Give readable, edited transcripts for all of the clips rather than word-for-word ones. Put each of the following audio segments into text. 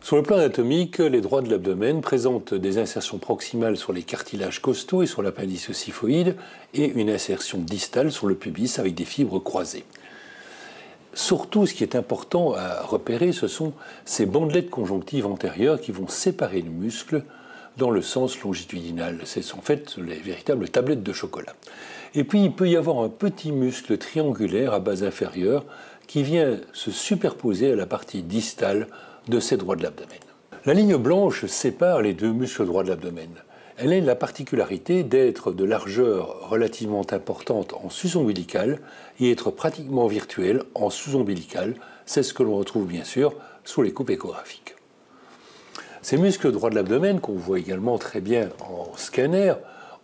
Sur le plan anatomique, les droits de l'abdomen présentent des insertions proximales sur les cartilages costaux et sur l'appendice xiphoïde et une insertion distale sur le pubis avec des fibres croisées. Surtout, ce qui est important à repérer, ce sont ces bandelettes conjonctives antérieures qui vont séparer le muscle dans le sens longitudinal. Ce sont en fait les véritables tablettes de chocolat. Et puis, il peut y avoir un petit muscle triangulaire à base inférieure qui vient se superposer à la partie distale de ces droits de l'abdomen. La ligne blanche sépare les deux muscles droits de l'abdomen. Elle a la particularité d'être de largeur relativement importante en sus-ombilical et être pratiquement virtuelle en sous-ombilical. C'est ce que l'on retrouve bien sûr sous les coupes échographiques. Ces muscles droits de l'abdomen, qu'on voit également très bien en scanner,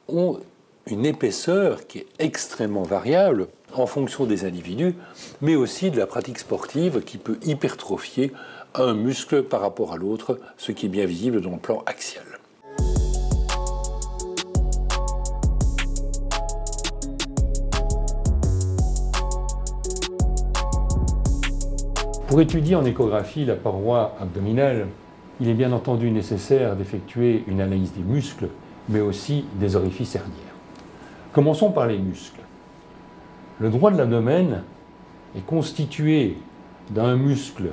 ont une épaisseur qui est extrêmement variable en fonction des individus, mais aussi de la pratique sportive qui peut hypertrophier un muscle par rapport à l'autre, ce qui est bien visible dans le plan axial. Pour étudier en échographie la paroi abdominale, il est bien entendu nécessaire d'effectuer une analyse des muscles, mais aussi des orifices herniaires. Commençons par les muscles. Le droit de l'abdomen est constitué d'un muscle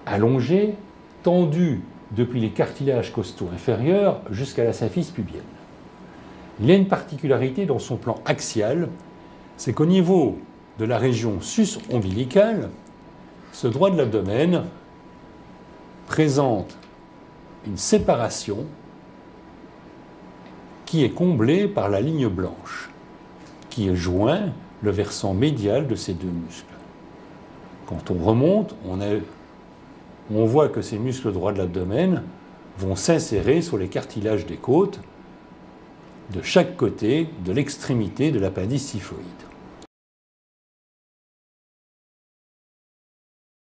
allongé, tendu depuis les cartilages costaux inférieurs jusqu'à la symphyse pubienne. Il a une particularité dans son plan axial, c'est qu'au niveau de la région sus-ombilicale, ce droit de l'abdomen présente une séparation qui est comblée par la ligne blanche, qui joint le versant médial de ces deux muscles. Quand on remonte, on voit que ces muscles droits de l'abdomen vont s'insérer sur les cartilages des côtes de chaque côté de l'extrémité de l'appendice xiphoïde.